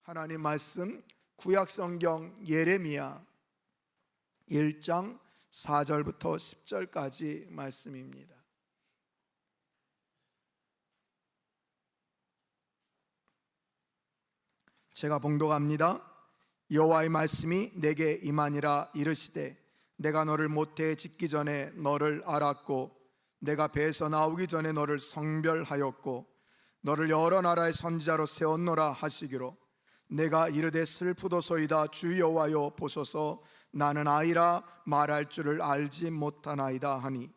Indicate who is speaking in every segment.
Speaker 1: 하나님 말씀 구약성경 예레미야 1장 4절부터 10절까지 말씀입니다. 제가 봉독합니다. 여호와의 말씀이 내게 임하니라. 이르시되 내가 너를 모태에 짓기 전에 너를 알았고 내가 배에서 나오기 전에 너를 성별하였고 너를 여러 나라의 선지자로 세웠노라 하시기로 내가 이르되 슬프도소이다. 주 여호와여 보소서 나는 아이라 말할 줄을 알지 못하나이다 하니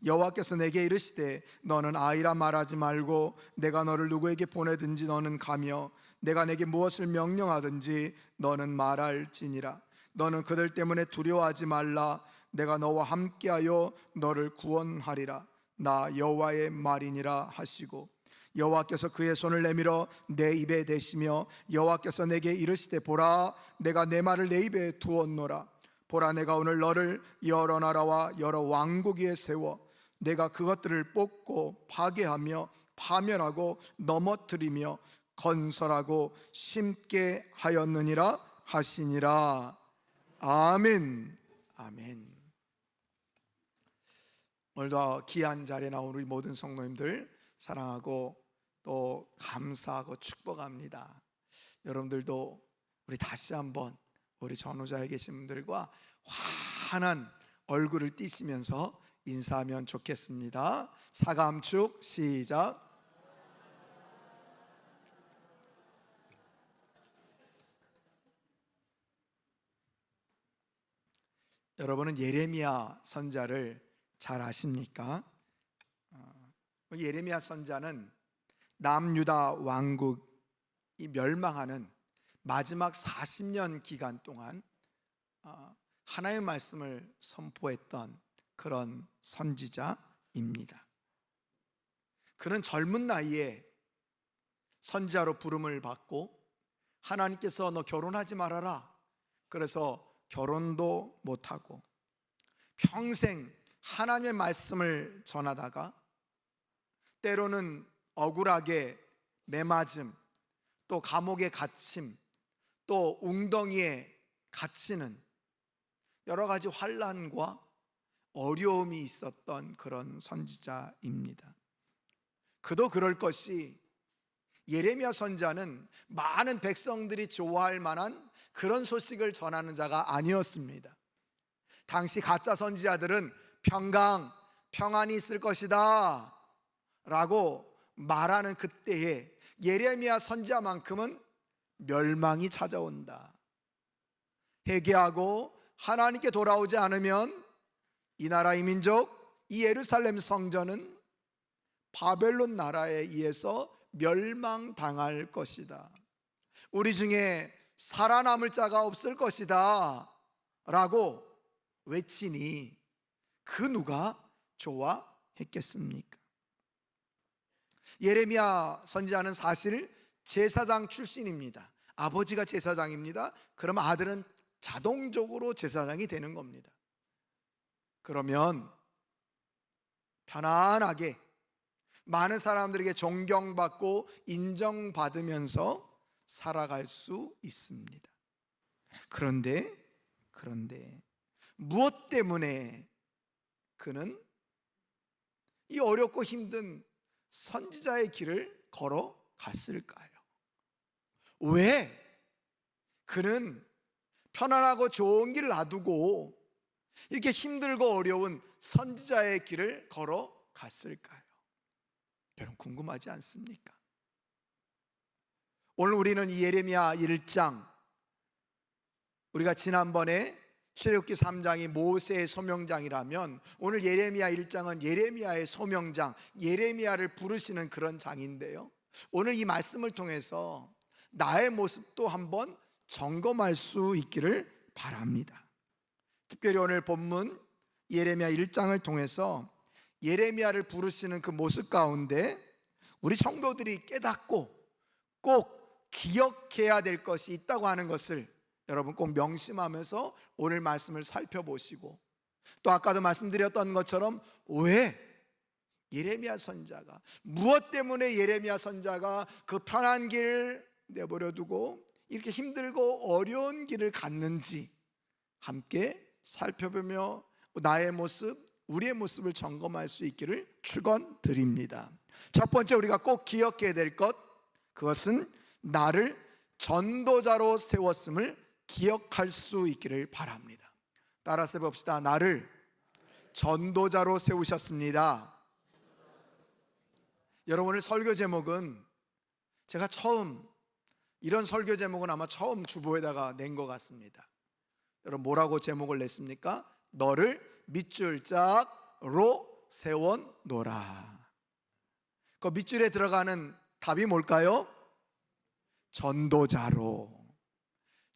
Speaker 1: 여호와께서 내게 이르시되 너는 아이라 말하지 말고 내가 너를 누구에게 보내든지 너는 가며 내가 내게 무엇을 명령하든지 너는 말할지니라. 너는 그들 때문에 두려워하지 말라. 내가 너와 함께하여 너를 구원하리라. 나 여호와의 말이니라 하시고 여호와께서 그의 손을 내밀어 내 입에 대시며 여호와께서 내게 이르시되 보라 내가 내 말을 내 입에 두었노라. 보라 내가 오늘 너를 여러 나라와 여러 왕국 위에 세워 내가 그것들을 뽑고 파괴하며 파멸하고 넘어뜨리며 건설하고 심게 하였느니라 하시니라. 아멘. 아멘. 오늘도 귀한 자리에 나온 우리 모든 성도님들 사랑하고 또 감사하고 축복합니다. 여러분들도 우리 다시 한번 우리 전후자에 계신 분들과 환한 얼굴을 띠시면서 인사하면 좋겠습니다. 사감축 시작. 여러분은 예레미야 선지자를 잘 아십니까? 예레미야 선지자는 남유다 왕국이 멸망하는 마지막 40년 기간 동안 하나님의 말씀을 선포했던 그런 선지자입니다. 그는 젊은 나이에 선지자로 부름을 받고 하나님께서 너 결혼하지 말아라. 그래서 결혼도 못하고 평생 하나님의 말씀을 전하다가 때로는 억울하게 매맞음, 또 감옥에 갇힘, 또 웅덩이에 갇히는 여러 가지 환난과 어려움이 있었던 그런 선지자입니다. 그도 그럴 것이 예레미야 선지자는 많은 백성들이 좋아할 만한 그런 소식을 전하는 자가 아니었습니다. 당시 가짜 선지자들은 평안이 있을 것이다 라고 말하는 그때에 예레미야 선지자만큼은 멸망이 찾아온다, 회개하고 하나님께 돌아오지 않으면 이 나라 이 민족 이 예루살렘 성전은 바벨론 나라에 의해서 멸망당할 것이다, 우리 중에 살아남을 자가 없을 것이다 라고 외치니 그 누가 좋아했겠습니까? 예레미야 선지자는 사실 제사장 출신입니다. 아버지가 제사장입니다. 그럼 아들은 자동적으로 제사장이 되는 겁니다. 그러면 편안하게 많은 사람들에게 존경받고 인정받으면서 살아갈 수 있습니다. 그런데 무엇 때문에 그는 이 어렵고 힘든 선지자의 길을 걸어갔을까요? 왜 그는 편안하고 좋은 길을 놔두고 이렇게 힘들고 어려운 선지자의 길을 걸어갔을까요? 여러분 궁금하지 않습니까? 오늘 우리는 이 예레미야 1장, 우리가 지난번에 출애굽기 3장이 모세의 소명장이라면 오늘 예레미야 1장은 예레미야의 소명장, 예레미야를 부르시는 그런 장인데요, 오늘 이 말씀을 통해서 나의 모습도 한번 점검할 수 있기를 바랍니다. 특별히 오늘 본문 예레미야 1장을 통해서 예레미야를 부르시는 그 모습 가운데 우리 성도들이 깨닫고 꼭 기억해야 될 것이 있다고 하는 것을 여러분 꼭 명심하면서 오늘 말씀을 살펴보시고, 또 아까도 말씀드렸던 것처럼 왜 예레미야 선지자가, 무엇 때문에 예레미야 선지자가 그 편한 길을 내버려 두고 이렇게 힘들고 어려운 길을 갔는지 함께 살펴보며 나의 모습, 우리의 모습을 점검할 수 있기를 축원드립니다. 첫 번째 우리가 꼭 기억해야 될 것, 그것은 나를 전도자로 세웠음을 기억할 수 있기를 바랍니다. 따라서 봅시다. 나를 전도자로 세우셨습니다. 여러분, 오늘 설교 제목은 제가 이런 설교 제목은 아마 처음 주보에다가 낸 것 같습니다. 여러분, 뭐라고 제목을 냈습니까? 너를 밑줄 짝로 세워놓으라. 그 밑줄에 들어가는 답이 뭘까요? 전도자로,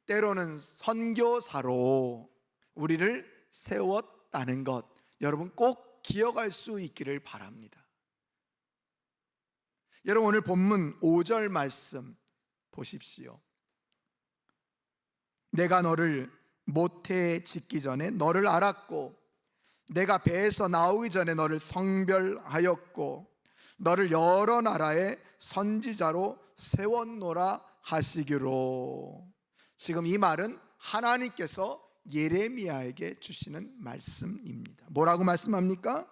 Speaker 1: 때로는 선교사로 우리를 세웠다는 것, 여러분 꼭 기억할 수 있기를 바랍니다. 여러분, 오늘 본문 5절 말씀 보십시오. 내가 너를 모태에 짓기 전에 너를 알았고 내가 배에서 나오기 전에 너를 성별하였고 너를 여러 나라의 선지자로 세웠노라 하시기로. 지금 이 말은 하나님께서 예레미야에게 주시는 말씀입니다. 뭐라고 말씀합니까?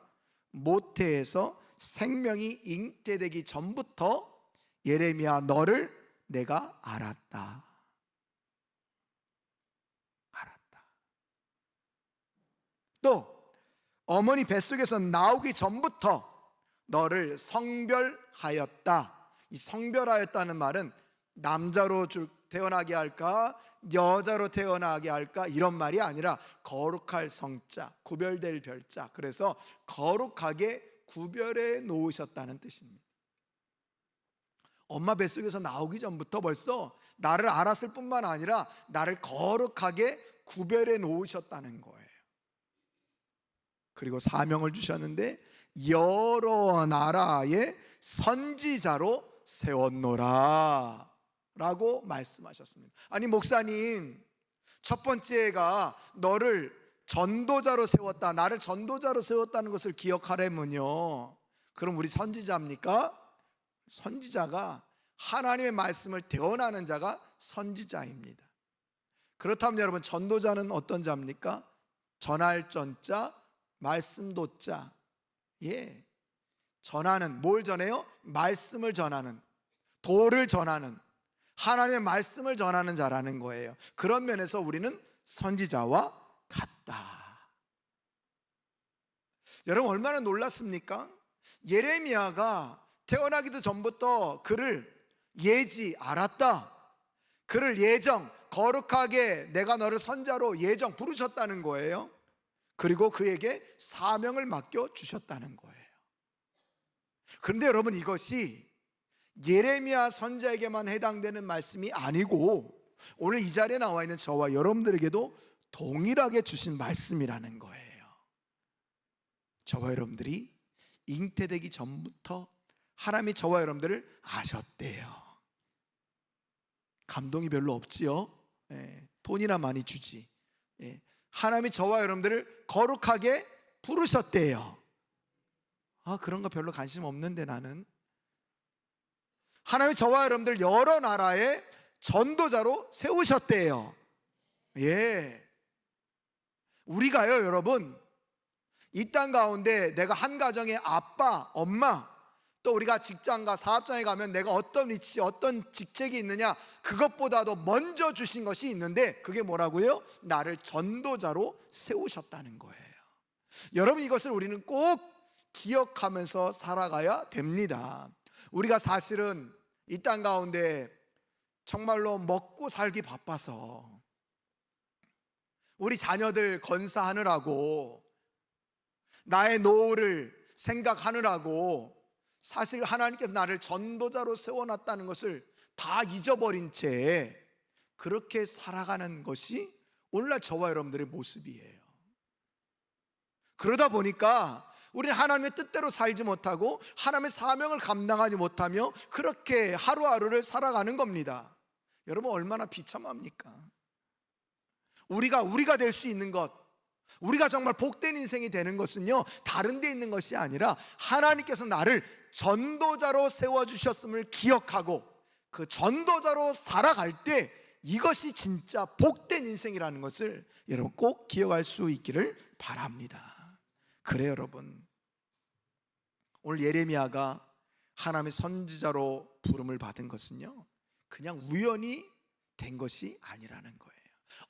Speaker 1: 모태에서 생명이 잉태되기 전부터 예레미야, 너를 내가 알았다. 또 어머니 뱃속에서 나오기 전부터 너를 성별하였다. 이 성별하였다는 말은 남자로 태어나게 할까 여자로 태어나게 할까 이런 말이 아니라 거룩할 성자, 구별될 별자, 그래서 거룩하게 구별해 놓으셨다는 뜻입니다. 엄마 뱃속에서 나오기 전부터 벌써 나를 알았을 뿐만 아니라 나를 거룩하게 구별해 놓으셨다는 거예요. 그리고 사명을 주셨는데 여러 나라의 선지자로 세웠노라 라고 말씀하셨습니다. 아니 목사님, 첫 번째가 너를 전도자로 세웠다, 나를 전도자로 세웠다는 것을 기억하려면요, 그럼 우리 선지자입니까? 선지자가 하나님의 말씀을 대언하는 자가 선지자입니다. 그렇다면 여러분, 전도자는 어떤 자입니까? 전할 전자, 말씀도자. 예, 전하는, 뭘 전해요? 말씀을 전하는, 도를 전하는, 하나님의 말씀을 전하는 자라는 거예요. 그런 면에서 우리는 선지자와 같다. 여러분, 얼마나 놀랐습니까? 예레미야가 태어나기도 전부터 그를 알았다. 그를 거룩하게 내가 너를 선자로 부르셨다는 거예요. 그리고 그에게 사명을 맡겨 주셨다는 거예요. 그런데 여러분, 이것이 예레미야 선지자에게만 해당되는 말씀이 아니고 오늘 이 자리에 나와 있는 저와 여러분들에게도 동일하게 주신 말씀이라는 거예요. 저와 여러분들이 잉태되기 전부터 하나님이 저와 여러분들을 아셨대요. 감동이 별로 없지요? 돈이나 많이 주지. 하나님이 저와 여러분들을 거룩하게 부르셨대요. 그런 거 별로 관심 없는데 나는. 하나님이 저와 여러분들 여러 나라의 전도자로 세우셨대요. 예. 우리가요, 여러분, 이 땅 가운데 내가 한 가정의 아빠, 엄마, 또 우리가 직장과 사업장에 가면 내가 어떤 위치, 어떤 직책이 있느냐, 그것보다도 먼저 주신 것이 있는데 그게 뭐라고요? 나를 전도자로 세우셨다는 거예요. 여러분, 이것을 우리는 꼭 기억하면서 살아가야 됩니다. 우리가 사실은 이 땅 가운데 정말로 먹고 살기 바빠서 우리 자녀들 건사하느라고, 나의 노후를 생각하느라고 사실 하나님께서 나를 전도자로 세워놨다는 것을 다 잊어버린 채 그렇게 살아가는 것이 오늘날 저와 여러분들의 모습이에요. 그러다 보니까 우리는 하나님의 뜻대로 살지 못하고 하나님의 사명을 감당하지 못하며 그렇게 하루하루를 살아가는 겁니다. 여러분, 얼마나 비참합니까? 우리가 될 수 있는 것, 우리가 정말 복된 인생이 되는 것은요, 다른 데 있는 것이 아니라 하나님께서 나를 전도자로 세워주셨음을 기억하고 그 전도자로 살아갈 때 이것이 진짜 복된 인생이라는 것을 여러분 꼭 기억할 수 있기를 바랍니다. 그래요, 여러분. 오늘 예레미야가 하나님의 선지자로 부름을 받은 것은요, 그냥 우연히 된 것이 아니라는 거예요.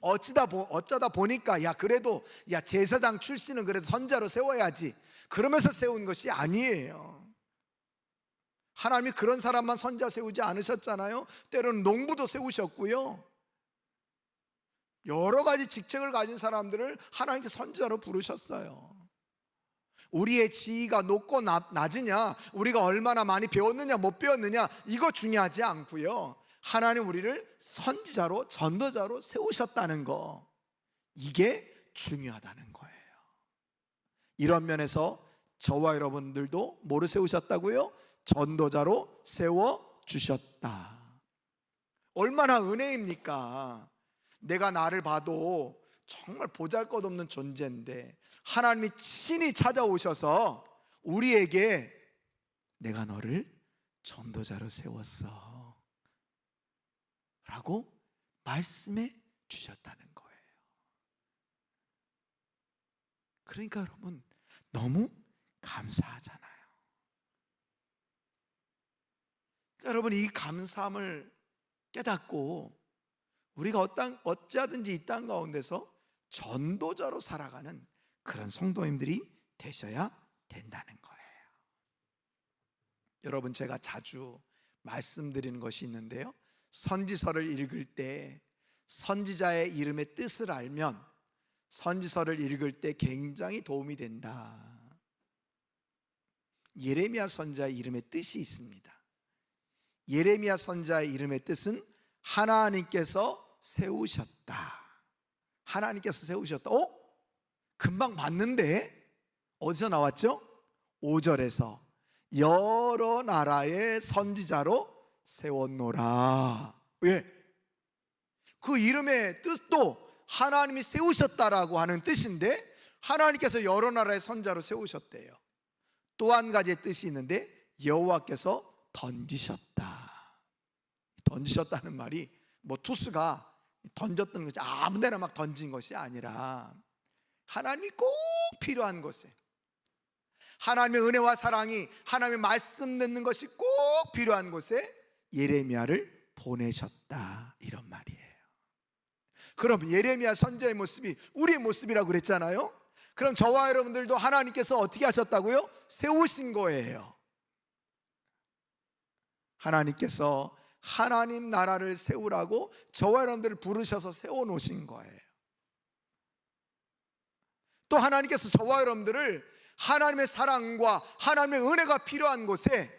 Speaker 1: 어쩌다 보니까 그래도 제사장 출신은 그래도 선지자로 세워야지, 그러면서 세운 것이 아니에요. 하나님이 그런 사람만 선지자 세우지 않으셨잖아요. 때로는 농부도 세우셨고요, 여러 가지 직책을 가진 사람들을 하나님께 선지자로 부르셨어요. 우리의 지위가 높고 낮으냐, 우리가 얼마나 많이 배웠느냐 못 배웠느냐, 이거 중요하지 않고요, 하나님 우리를 선지자로, 전도자로 세우셨다는 거, 이게 중요하다는 거예요. 이런 면에서 저와 여러분들도 뭐를 세우셨다고요? 전도자로 세워주셨다. 얼마나 은혜입니까? 내가 나를 봐도 정말 보잘것없는 존재인데 하나님이 친히 찾아오셔서 우리에게 내가 너를 전도자로 세웠어 라고 말씀해 주셨다는 거예요. 그러니까 여러분, 너무 감사하잖아요. 그러니까 여러분, 이 감사함을 깨닫고 우리가 어찌하든지 이 땅 가운데서 전도자로 살아가는 그런 성도님들이 되셔야 된다는 거예요. 여러분, 제가 자주 말씀드리는 것이 있는데요, 선지서를 읽을 때 선지자의 이름의 뜻을 알면 선지서를 읽을 때 굉장히 도움이 된다. 예레미야 선지자의 이름의 뜻이 있습니다. 예레미야 선지자의 이름의 뜻은 하나님께서 세우셨다. 하나님께서 세우셨다. 금방 봤는데 어디서 나왔죠? 5절에서 여러 나라의 선지자로 세웠노라. 왜? 그 이름의 뜻도 하나님이 세우셨다라고 하는 뜻인데 하나님께서 여러 나라의 선지자로 세우셨대요. 또 한 가지의 뜻이 있는데 여호와께서 던지셨다. 던지셨다는 말이 투수가 던졌던 것이 아무데나 막 던진 것이 아니라 하나님이 꼭 필요한 곳에, 하나님의 은혜와 사랑이, 하나님의 말씀 듣는 것이 꼭 필요한 곳에 예레미야를 보내셨다, 이런 말이에요. 그럼 예레미야 선지자의 모습이 우리의 모습이라고 그랬잖아요. 그럼 저와 여러분들도 하나님께서 어떻게 하셨다고요? 세우신 거예요. 하나님께서 하나님 나라를 세우라고 저와 여러분들을 부르셔서 세워놓으신 거예요. 또 하나님께서 저와 여러분들을 하나님의 사랑과 하나님의 은혜가 필요한 곳에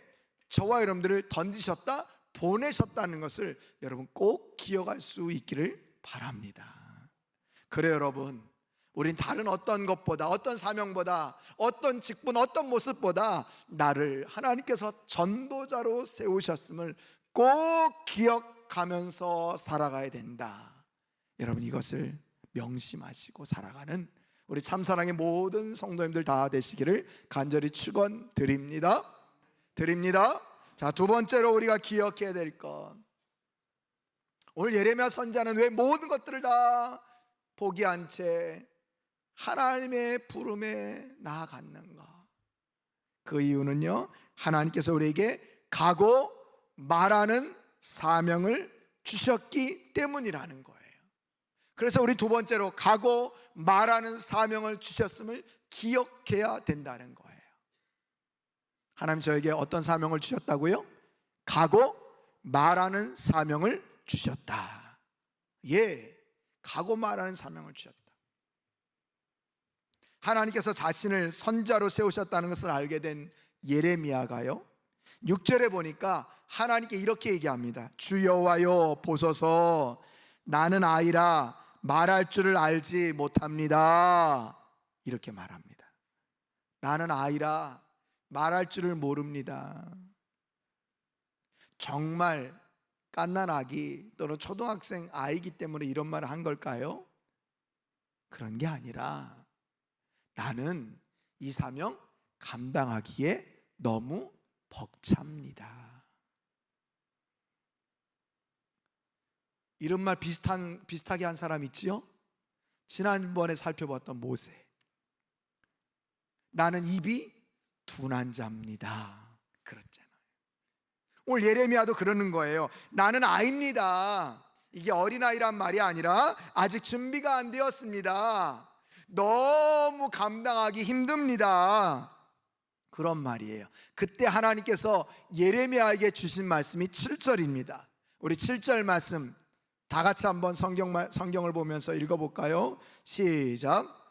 Speaker 1: 저와 여러분들을 던지셨다, 보내셨다는 것을 여러분 꼭 기억할 수 있기를 바랍니다. 그래 여러분, 우린 다른 어떤 것보다, 어떤 사명보다, 어떤 직분, 어떤 모습보다 나를 하나님께서 전도자로 세우셨음을 꼭 기억하면서 살아가야 된다. 여러분, 이것을 명심하시고 살아가는 우리 참사랑의 모든 성도님들 다 되시기를 간절히 축원드립니다. 자, 두 번째로 우리가 기억해야 될 것, 오늘 예레미야 선지자는 왜 모든 것들을 다 포기한 채 하나님의 부름에 나아갔는가? 그 이유는요, 하나님께서 우리에게 가고 말하는 사명을 주셨기 때문이라는 거예요. 그래서 우리 두 번째로 가고 말하는 사명을 주셨음을 기억해야 된다는 거예요. 하나님 저에게 어떤 사명을 주셨다고요? 가고 말하는 사명을 주셨다. 가고 말하는 사명을 주셨다. 하나님께서 자신을 선지자로 세우셨다는 것을 알게 된 예레미야가요, 6절에 보니까 하나님께 이렇게 얘기합니다. 주 여호와여 보소서, 나는 아이라 말할 줄을 알지 못합니다. 이렇게 말합니다. 나는 아이라 말할 줄을 모릅니다. 정말 갓난아기 또는 초등학생 아이기 때문에 이런 말을 한 걸까요? 그런 게 아니라 나는 이 사명 감당하기에 너무 벅찹니다. 이런 말 비슷하게 한 사람 있지요? 지난번에 살펴봤던 모세. 나는 입이 둔한 자입니다. 그렇잖아요. 오늘 예레미야도 그러는 거예요. 나는 아이입니다. 이게 어린아이란 말이 아니라 아직 준비가 안 되었습니다. 너무 감당하기 힘듭니다. 그런 말이에요. 그때 하나님께서 예레미야에게 주신 말씀이 7절입니다. 우리 7절 말씀 다 같이 한번 성경을 보면서 읽어볼까요? 시작.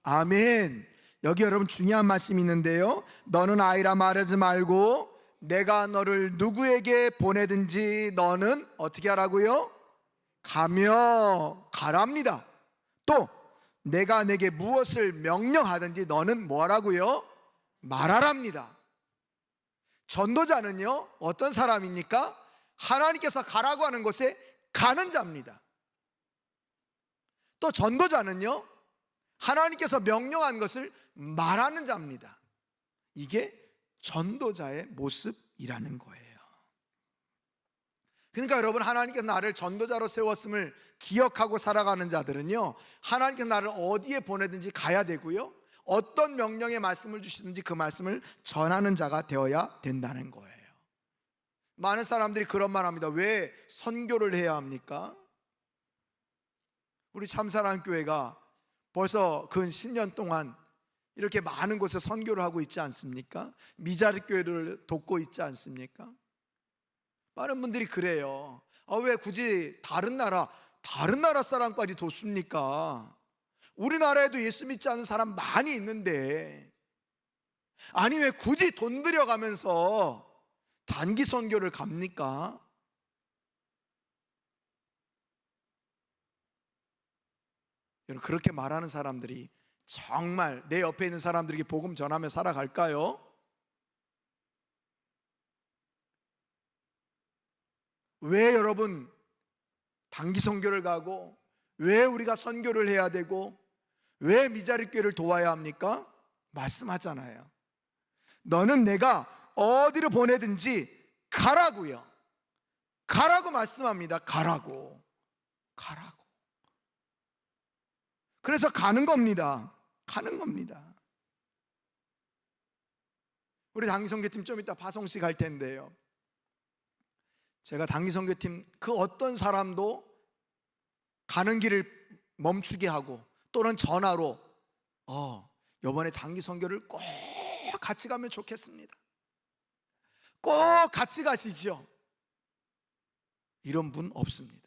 Speaker 1: 아멘. 여기 여러분 중요한 말씀이 있는데요. 너는 아이라 말하지 말고 내가 너를 누구에게 보내든지 너는 어떻게 하라고요? 가랍니다. 또 내가 내게 무엇을 명령하든지 너는 뭐 하라고요? 말하랍니다. 전도자는요 어떤 사람입니까? 하나님께서 가라고 하는 곳에 가는 자입니다. 또 전도자는요 하나님께서 명령한 것을 말하는 자입니다. 이게 전도자의 모습이라는 거예요. 그러니까 여러분, 하나님께서 나를 전도자로 세웠음을 기억하고 살아가는 자들은요 하나님께서 나를 어디에 보내든지 가야 되고요, 어떤 명령의 말씀을 주시든지 그 말씀을 전하는 자가 되어야 된다는 거예요. 많은 사람들이 그런 말 합니다. 왜 선교를 해야 합니까? 우리 참사랑교회가 벌써 근 10년 동안 이렇게 많은 곳에 선교를 하고 있지 않습니까? 미자립 교회를 돕고 있지 않습니까? 많은 분들이 그래요. 왜 굳이 다른 나라 사람까지 돕습니까? 우리나라에도 예수 믿지 않는 사람 많이 있는데, 아니 왜 굳이 돈 들여가면서 단기 선교를 갑니까? 여러분, 그렇게 말하는 사람들이 정말 내 옆에 있는 사람들에게 복음 전하며 살아갈까요? 왜 여러분 단기 선교를 가고, 왜 우리가 선교를 해야 되고, 왜 미자립 교회를 도와야 합니까? 말씀하잖아요. 너는 내가 어디로 보내든지 가라고요. 가라고 말씀합니다. 가라고. 그래서 가는 겁니다. 우리 단기선교팀 좀 이따 파송식 갈 텐데요, 제가 단기선교팀 그 어떤 사람도 가는 길을 멈추게 하고, 또는 전화로 이번에 단기선교를 꼭 같이 가면 좋겠습니다, 꼭 같이 가시죠, 이런 분 없습니다.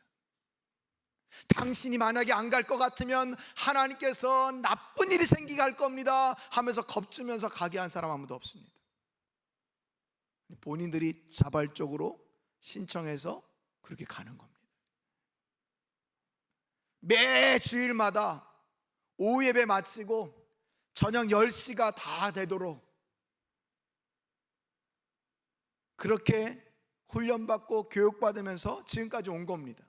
Speaker 1: 당신이 만약에 안 갈 것 같으면 하나님께서 나쁜 일이 생기게 할 겁니다 하면서 겁주면서 가게 한 사람 아무도 없습니다. 본인들이 자발적으로 신청해서 그렇게 가는 겁니다. 매 주일마다 오후 예배 마치고 저녁 10시가 다 되도록 그렇게 훈련받고 교육받으면서 지금까지 온 겁니다.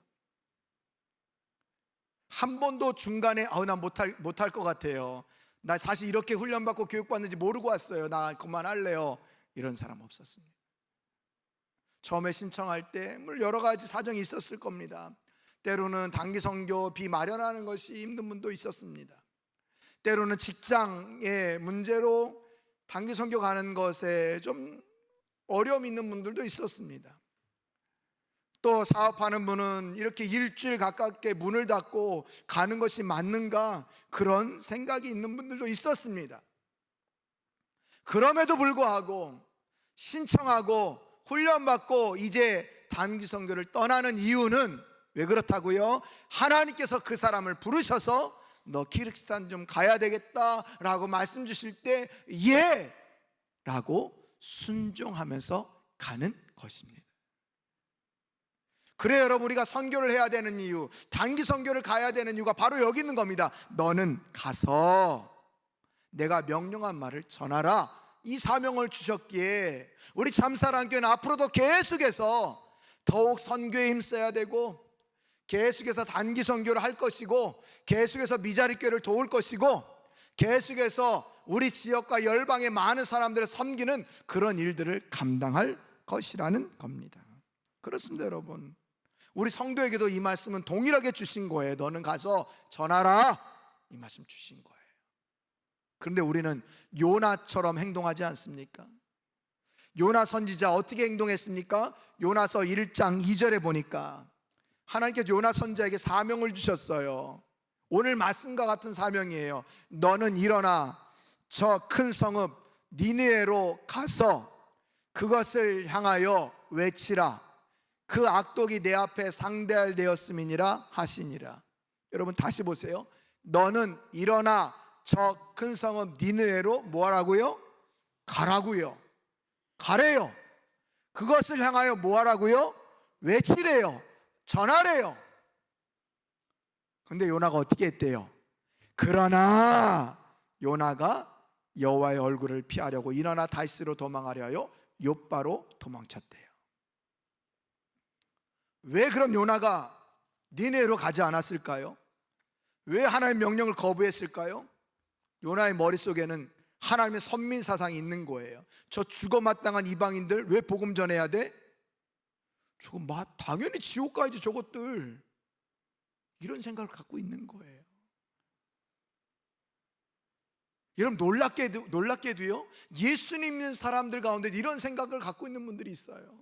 Speaker 1: 한 번도 중간에 나 못할 것 같아요, 나 사실 이렇게 훈련받고 교육받는지 모르고 왔어요, 나 그만할래요, 이런 사람 없었습니다. 처음에 신청할 때 여러 가지 사정이 있었을 겁니다. 때로는 단기 선교비 마련하는 것이 힘든 분도 있었습니다. 때로는 직장의 문제로 단기 선교 가는 것에 좀 어려움이 있는 분들도 있었습니다. 또 사업하는 분은 이렇게 일주일 가깝게 문을 닫고 가는 것이 맞는가, 그런 생각이 있는 분들도 있었습니다. 그럼에도 불구하고 신청하고 훈련받고 이제 단기 선교를 떠나는 이유는 왜 그렇다고요? 하나님께서 그 사람을 부르셔서 너 키르기스탄 좀 가야 되겠다라고 말씀 주실 때 예! 라고 순종하면서 가는 것입니다. 그래 여러분, 우리가 선교를 해야 되는 이유, 단기 선교를 가야 되는 이유가 바로 여기 있는 겁니다. 너는 가서 내가 명령한 말을 전하라, 이 사명을 주셨기에 우리 참사랑교회는 앞으로도 계속해서 더욱 선교에 힘써야 되고, 계속해서 단기 선교를 할 것이고, 계속해서 미자리 교회를 도울 것이고, 계속해서 우리 지역과 열방의 많은 사람들을 섬기는 그런 일들을 감당할 것이라는 겁니다. 그렇습니다, 여러분. 우리 성도에게도 이 말씀은 동일하게 주신 거예요. 너는 가서 전하라, 이 말씀 주신 거예요. 그런데 우리는 요나처럼 행동하지 않습니까? 요나 선지자 어떻게 행동했습니까? 요나서 1장 2절에 보니까 하나님께서 요나 선지자에게 사명을 주셨어요. 오늘 말씀과 같은 사명이에요. 너는 일어나 저 큰 성읍 니느웨로 가서 그것을 향하여 외치라. 그 악독이 내 앞에 상대할 되었음이니라 하시니라. 여러분 다시 보세요. 너는 일어나 저 큰 성읍 니느웨로 뭐하라고요? 가라고요. 가래요. 그것을 향하여 뭐하라고요? 외치래요. 전하래요. 근데 요나가 어떻게 했대요? 그러나 요나가 여호와의 얼굴을 피하려고 일어나 다시스로 도망하려 하여 욥바로 도망쳤대요. 왜 그럼 요나가 니느웨로 가지 않았을까요? 왜 하나님의 명령을 거부했을까요? 요나의 머릿속에는 하나님의 선민 사상이 있는 거예요. 저 죽어마땅한 이방인들 왜 복음 전해야 돼? 저거 당연히 지옥 가야지 저것들, 이런 생각을 갖고 있는 거예요. 여러분 놀랍게도요, 예수님 믿는 사람들 가운데 이런 생각을 갖고 있는 분들이 있어요.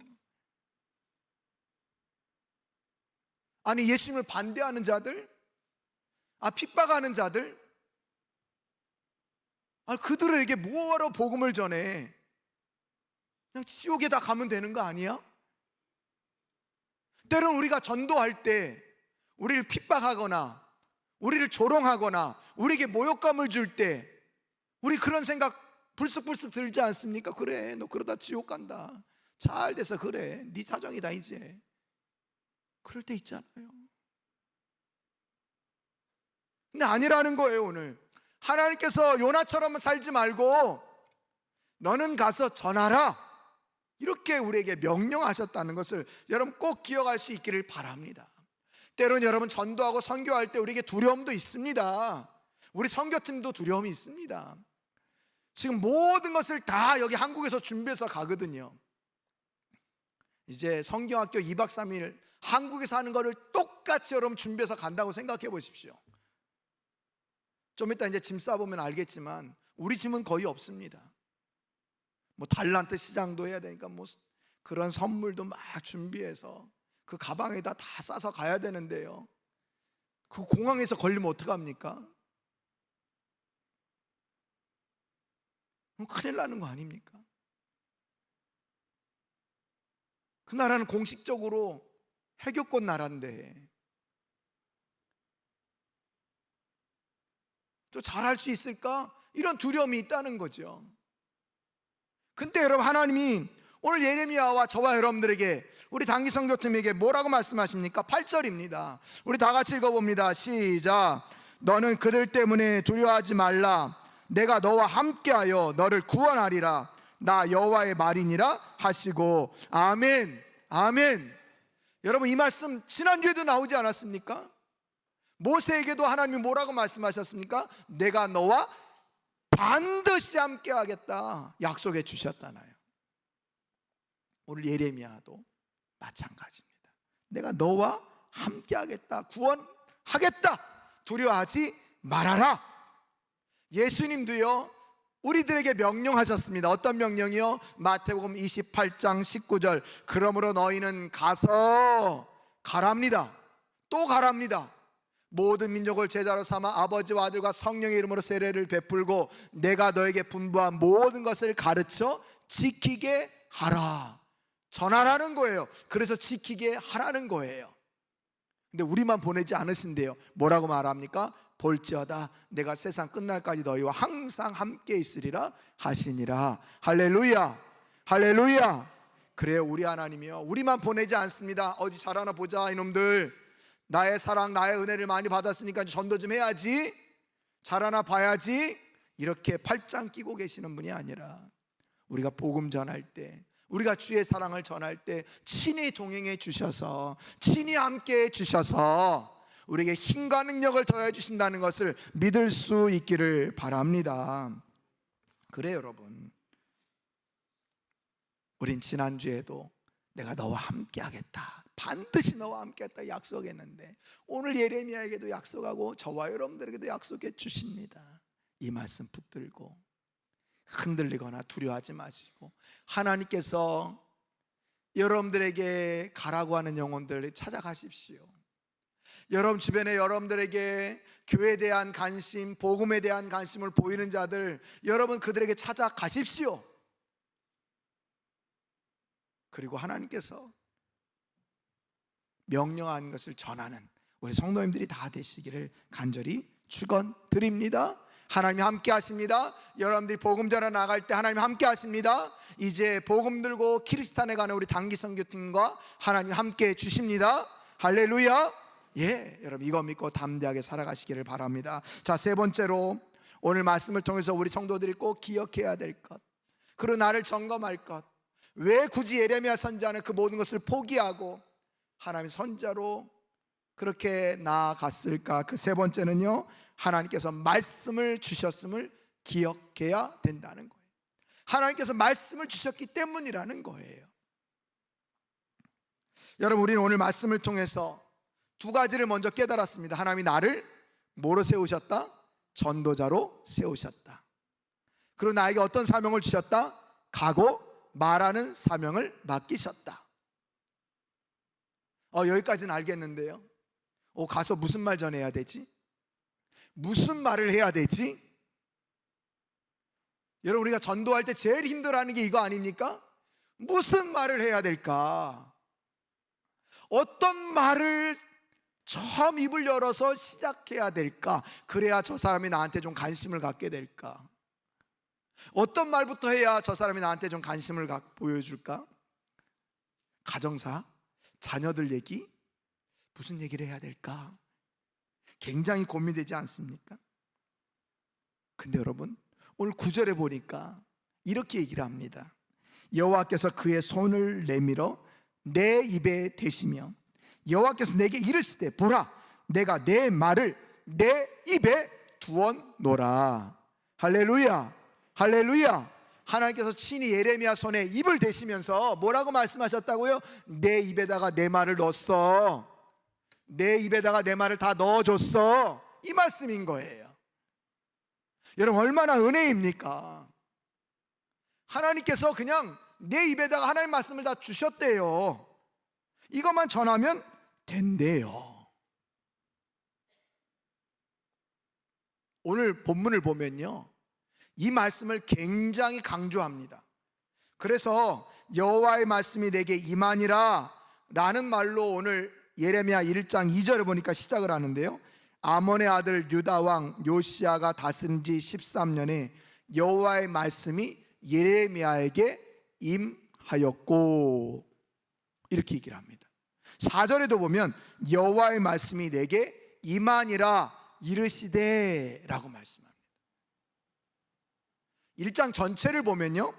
Speaker 1: 아니 예수님을 반대하는 자들, 핍박하는 자들, 그들에게 뭐하러 복음을 전해? 그냥 지옥에 다 가면 되는 거 아니야? 때론 우리가 전도할 때 우리를 핍박하거나 우리를 조롱하거나 우리에게 모욕감을 줄 때 우리 그런 생각 불쑥불쑥 들지 않습니까? 그래, 너 그러다 지옥 간다, 잘 돼서 그래, 네 사정이다 이제. 그럴 때 있잖아요. 근데 아니라는 거예요. 오늘 하나님께서 요나처럼 살지 말고 너는 가서 전하라, 이렇게 우리에게 명령하셨다는 것을 여러분 꼭 기억할 수 있기를 바랍니다. 때론 여러분 전도하고 선교할 때 우리에게 두려움도 있습니다. 우리 선교팀도 두려움이 있습니다. 지금 모든 것을 다 여기 한국에서 준비해서 가거든요. 이제 성경학교 2박 3일 한국에서 하는 거를 똑같이 여러분 준비해서 간다고 생각해 보십시오. 좀 이따 이제 짐 싸보면 알겠지만 우리 짐은 거의 없습니다. 뭐 달란트 시장도 해야 되니까 뭐 그런 선물도 막 준비해서 그 가방에다 다 싸서 가야 되는데요, 그 공항에서 걸리면 어떡합니까? 큰일 나는 거 아닙니까? 그 나라는 공식적으로 해교권 나라인데 또 잘할 수 있을까? 이런 두려움이 있다는 거죠. 근데 여러분 하나님이 오늘 예레미야와 저와 여러분들에게, 우리 단기 선교팀에게 뭐라고 말씀하십니까? 8절입니다. 우리 다 같이 읽어봅니다. 시작. 너는 그들 때문에 두려워하지 말라. 내가 너와 함께하여 너를 구원하리라. 나 여호와의 말이니라 하시고. 아멘. 아멘. 여러분 이 말씀 지난주에도 나오지 않았습니까? 모세에게도 하나님이 뭐라고 말씀하셨습니까? 내가 너와 반드시 함께하겠다 약속해 주셨잖아요. 오늘 예레미야도 마찬가지입니다. 내가 너와 함께하겠다, 구원하겠다, 두려워하지 말아라. 예수님도요 우리들에게 명령하셨습니다. 어떤 명령이요? 마태복음 28장 19절. 그러므로 너희는 가서 가랍니다. 또 가랍니다. 모든 민족을 제자로 삼아 아버지와 아들과 성령의 이름으로 세례를 베풀고 내가 너에게 분부한 모든 것을 가르쳐 지키게 하라. 전하라는 거예요. 그래서 지키게 하라는 거예요. 근데 우리만 보내지 않으신대요. 뭐라고 말합니까? 볼지어다 내가 세상 끝날까지 너희와 항상 함께 있으리라 하시니라. 할렐루야, 할렐루야. 그래요, 우리 하나님이요 우리만 보내지 않습니다. 어디 잘하나 보자 이놈들, 나의 사랑 나의 은혜를 많이 받았으니까 전도 좀 해야지, 잘하나 봐야지, 이렇게 팔짱 끼고 계시는 분이 아니라 우리가 복음 전할 때, 우리가 주의 사랑을 전할 때 친히 동행해 주셔서, 친히 함께 해 주셔서 우리에게 힘과 능력을 더해 주신다는 것을 믿을 수 있기를 바랍니다. 그래요, 여러분. 우린 지난주에도 내가 너와 함께 하겠다, 반드시 너와 함께 하겠다 약속했는데, 오늘 예레미야에게도 약속하고 저와 여러분들에게도 약속해 주십니다. 이 말씀 붙들고 흔들리거나 두려워하지 마시고, 하나님께서 여러분들에게 가라고 하는 영혼들을 찾아가십시오. 여러분 주변에 여러분들에게 교회에 대한 관심, 복음에 대한 관심을 보이는 자들, 여러분 그들에게 찾아가십시오. 그리고 하나님께서 명령한 것을 전하는 우리 성도님들이 다 되시기를 간절히 축원드립니다. 하나님이 함께 하십니다. 여러분들이 복음 전해 나갈 때 하나님이 함께 하십니다. 이제 복음 들고 키르스탄에 가는 우리 단기 선교팀과 하나님이 함께 해 주십니다. 할렐루야. 예, 여러분 이거 믿고 담대하게 살아가시기를 바랍니다. 자, 세 번째로 오늘 말씀을 통해서 우리 성도들이 꼭 기억해야 될 것, 그리고 나를 점검할 것, 왜 굳이 예레미야 선지자는 그 모든 것을 포기하고 하나님의 선지자로 그렇게 나아갔을까? 그 세 번째는요, 하나님께서 말씀을 주셨음을 기억해야 된다는 거예요. 하나님께서 말씀을 주셨기 때문이라는 거예요. 여러분, 우리는 오늘 말씀을 통해서 두 가지를 먼저 깨달았습니다. 하나님이 나를 뭐로 세우셨다? 전도자로 세우셨다. 그리고 나에게 어떤 사명을 주셨다? 가고 말하는 사명을 맡기셨다. 여기까지는 알겠는데요, 가서 무슨 말 전해야 되지? 무슨 말을 해야 되지? 여러분, 우리가 전도할 때 제일 힘들어하는 게 이거 아닙니까? 무슨 말을 해야 될까? 어떤 말을 처음 입을 열어서 시작해야 될까? 그래야 저 사람이 나한테 좀 관심을 갖게 될까? 어떤 말부터 해야 저 사람이 나한테 좀 관심을 보여줄까? 가정사, 자녀들 얘기, 무슨 얘기를 해야 될까? 굉장히 고민되지 않습니까? 근데 여러분, 오늘 9절에 보니까 이렇게 얘기를 합니다. 여호와께서 그의 손을 내밀어 내 입에 대시며 여호와께서 내게 이르시되 보라, 내가 내 말을 내 입에 두었노라. 할렐루야, 할렐루야. 하나님께서 친히 예레미야 손에 입을 대시면서 뭐라고 말씀하셨다고요? 내 입에다가 내 말을 넣었어. 내 입에다가 내 말을 다 넣어줬어. 이 말씀인 거예요. 여러분, 얼마나 은혜입니까? 하나님께서 그냥 내 입에다가 하나님 말씀을 다 주셨대요. 이것만 전하면 된대요. 오늘 본문을 보면요, 이 말씀을 굉장히 강조합니다. 그래서 여호와의 말씀이 내게 임하니라 라는 말로 오늘 예레미야 1장 2절을 보니까 시작을 하는데요, 아몬의 아들 유다 왕 요시야가 다스린 지 13년에 여호와의 말씀이 예레미야에게 임하였고, 이렇게 얘기를 합니다. 4절에도 보면 여호와의 말씀이 내게 임하니라 이르시되 라고 말씀합니다. 1장 전체를 보면요,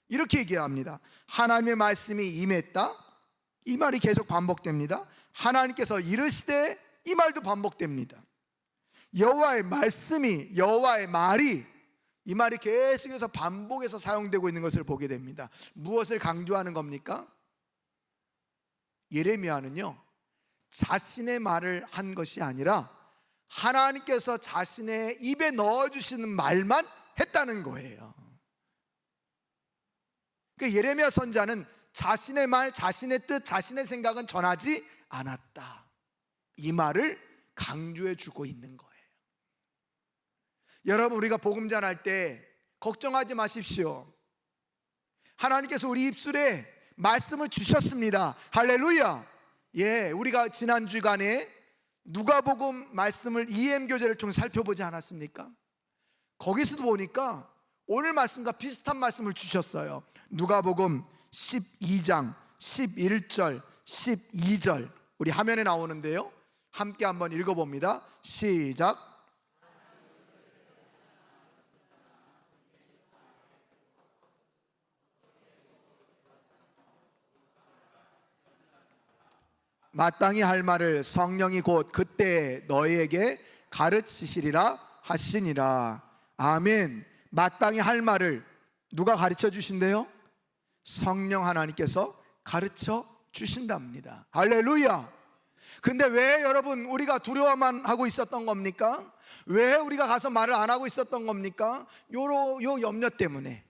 Speaker 1: 이렇게 얘기합니다. 하나님의 말씀이 임했다, 이 말이 계속 반복됩니다. 하나님께서 이르시되, 이 말도 반복됩니다. 여호와의 말씀이, 여호와의 말이, 이 말이 계속해서 반복해서 사용되고 있는 것을 보게 됩니다. 무엇을 강조하는 겁니까? 예레미야는요, 자신의 말을 한 것이 아니라 하나님께서 자신의 입에 넣어주시는 말만 했다는 거예요. 그러니까 예레미야 선지자는 자신의 말, 자신의 뜻, 자신의 생각은 전하지 않았다, 이 말을 강조해 주고 있는 거예요. 여러분, 우리가 복음 전할 때 걱정하지 마십시오. 하나님께서 우리 입술에 말씀을 주셨습니다. 할렐루야. 예, 우리가 지난 주간에 누가복음 말씀을 EM 교재를 통해 살펴보지 않았습니까? 거기서도 보니까 오늘 말씀과 비슷한 말씀을 주셨어요. 누가복음 12장 11절 12절 우리 화면에 나오는데요, 함께 한번 읽어봅니다. 시작. 마땅히 할 말을 성령이 곧 그때 너희에게 가르치시리라 하시니라. 아멘. 마땅히 할 말을 누가 가르쳐 주신대요? 성령 하나님께서 가르쳐 주신답니다. 할렐루야. 근데 왜 여러분 우리가 두려워만 하고 있었던 겁니까? 왜 우리가 가서 말을 안 하고 있었던 겁니까? 요 염려 때문에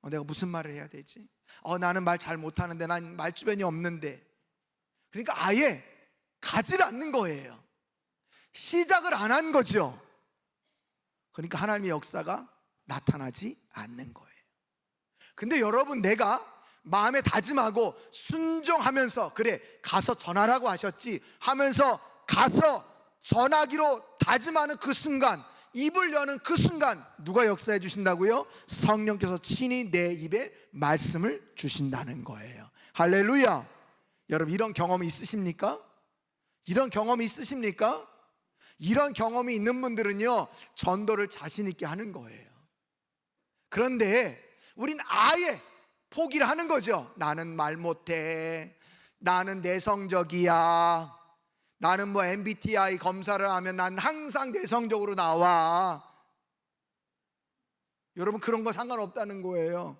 Speaker 1: 내가 무슨 말을 해야 되지? 나는 말 잘 못하는데, 난 말주변이 없는데. 그러니까 아예 가지를 않는 거예요. 시작을 안 한 거죠. 그러니까 하나님의 역사가 나타나지 않는 거예요. 근데 여러분, 내가 마음에 다짐하고 순종하면서, 그래 가서 전하라고 하셨지 하면서 가서 전하기로 다짐하는 그 순간, 입을 여는 그 순간 누가 역사해 주신다고요? 성령께서 친히 내 입에 말씀을 주신다는 거예요. 할렐루야. 여러분, 이런 경험이 있으십니까? 이런 경험이 있으십니까? 이런 경험이 있는 분들은요, 전도를 자신 있게 하는 거예요. 그런데 우린 아예 포기를 하는 거죠. 나는 말 못해, 나는 내성적이야, 나는 뭐 MBTI 검사를 하면 난 항상 내성적으로 나와. 여러분, 그런 거 상관없다는 거예요.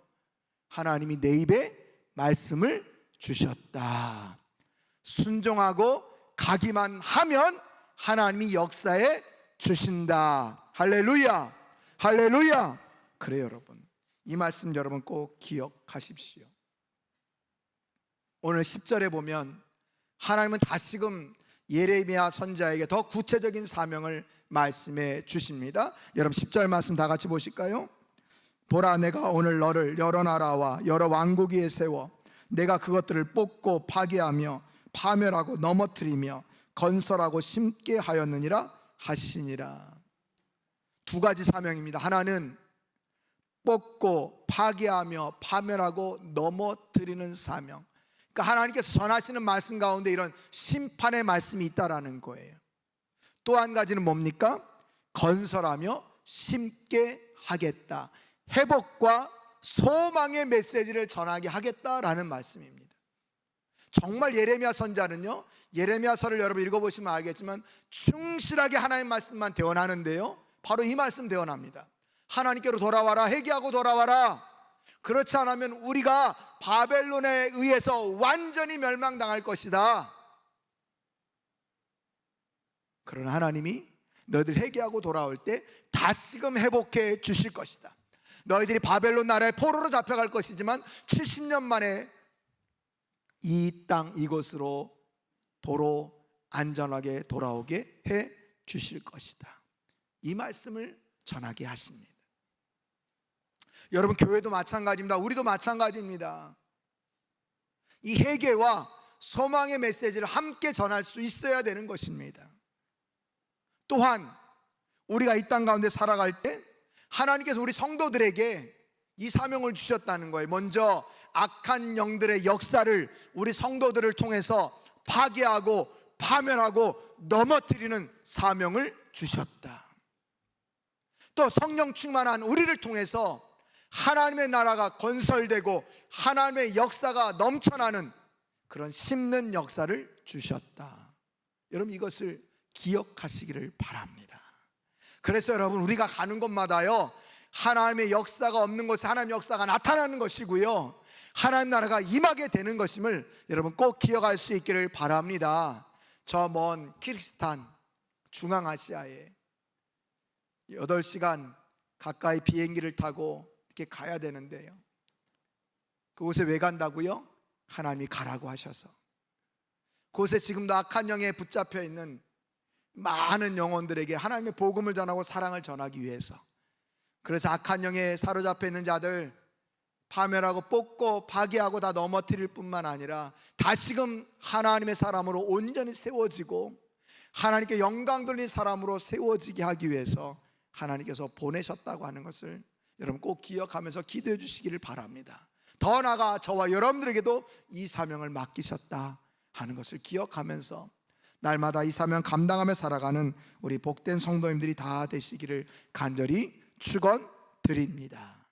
Speaker 1: 하나님이 내 입에 말씀을 주셨다. 순종하고 가기만 하면 하나님이 역사해 주신다. 할렐루야. 할렐루야. 그래요 여러분, 이 말씀 여러분 꼭 기억하십시오. 오늘 10절에 보면 하나님은 다시금 예레미야 선지자에게 더 구체적인 사명을 말씀해 주십니다. 여러분 10절 말씀 다 같이 보실까요? 보라, 내가 오늘 너를 여러 나라와 여러 왕국 위에 세워 내가 그것들을 뽑고 파괴하며 파멸하고 넘어뜨리며 건설하고 심게 하였느니라 하시니라. 두 가지 사명입니다. 하나는 뽑고 파괴하며 파멸하고 넘어뜨리는 사명. 그러니까 하나님께서 전하시는 말씀 가운데 이런 심판의 말씀이 있다라는 거예요. 또 한 가지는 뭡니까? 건설하며 심게 하겠다. 회복과 소망의 메시지를 전하게 하겠다라는 말씀입니다. 정말 예레미야 선지자는요, 예레미야서를 여러분 읽어보시면 알겠지만 충실하게 하나님 말씀만 대언하는데요, 바로 이 말씀 대언합니다. 하나님께로 돌아와라, 회개하고 돌아와라. 그렇지 않으면 우리가 바벨론에 의해서 완전히 멸망당할 것이다. 그러나 하나님이 너희들 회개하고 돌아올 때 다시금 회복해 주실 것이다. 너희들이 바벨론 나라의 포로로 잡혀갈 것이지만 70년 만에 이 땅 이곳으로 도로 안전하게 돌아오게 해 주실 것이다. 이 말씀을 전하게 하십니다. 여러분, 교회도 마찬가지입니다. 우리도 마찬가지입니다. 이 회개와 소망의 메시지를 함께 전할 수 있어야 되는 것입니다. 또한 우리가 이 땅 가운데 살아갈 때 하나님께서 우리 성도들에게 이 사명을 주셨다는 거예요. 먼저 악한 영들의 역사를 우리 성도들을 통해서 파괴하고 파멸하고 넘어뜨리는 사명을 주셨다. 또 성령 충만한 우리를 통해서 하나님의 나라가 건설되고 하나님의 역사가 넘쳐나는 그런 심는 역사를 주셨다. 여러분, 이것을 기억하시기를 바랍니다. 그래서 여러분, 우리가 가는 곳마다요, 하나님의 역사가 없는 곳에 하나님의 역사가 나타나는 것이고요, 하나님 나라가 임하게 되는 것임을 여러분 꼭 기억할 수 있기를 바랍니다. 저 먼 키르기스탄 중앙아시아에 8시간 가까이 비행기를 타고 이렇게 가야 되는데요, 그곳에 왜 간다고요? 하나님이 가라고 하셔서. 그곳에 지금도 악한 영에 붙잡혀 있는 많은 영혼들에게 하나님의 복음을 전하고 사랑을 전하기 위해서. 그래서 악한 영에 사로잡혀 있는 자들 파멸하고 뽑고 파괴하고 다 넘어뜨릴 뿐만 아니라 다시금 하나님의 사람으로 온전히 세워지고 하나님께 영광 돌린 사람으로 세워지게 하기 위해서 하나님께서 보내셨다고 하는 것을 여러분 꼭 기억하면서 기도해 주시기를 바랍니다. 더 나아가 저와 여러분들에게도 이 사명을 맡기셨다 하는 것을 기억하면서 날마다 이 사명 감당하며 살아가는 우리 복된 성도님들이 다 되시기를 간절히 축원드립니다.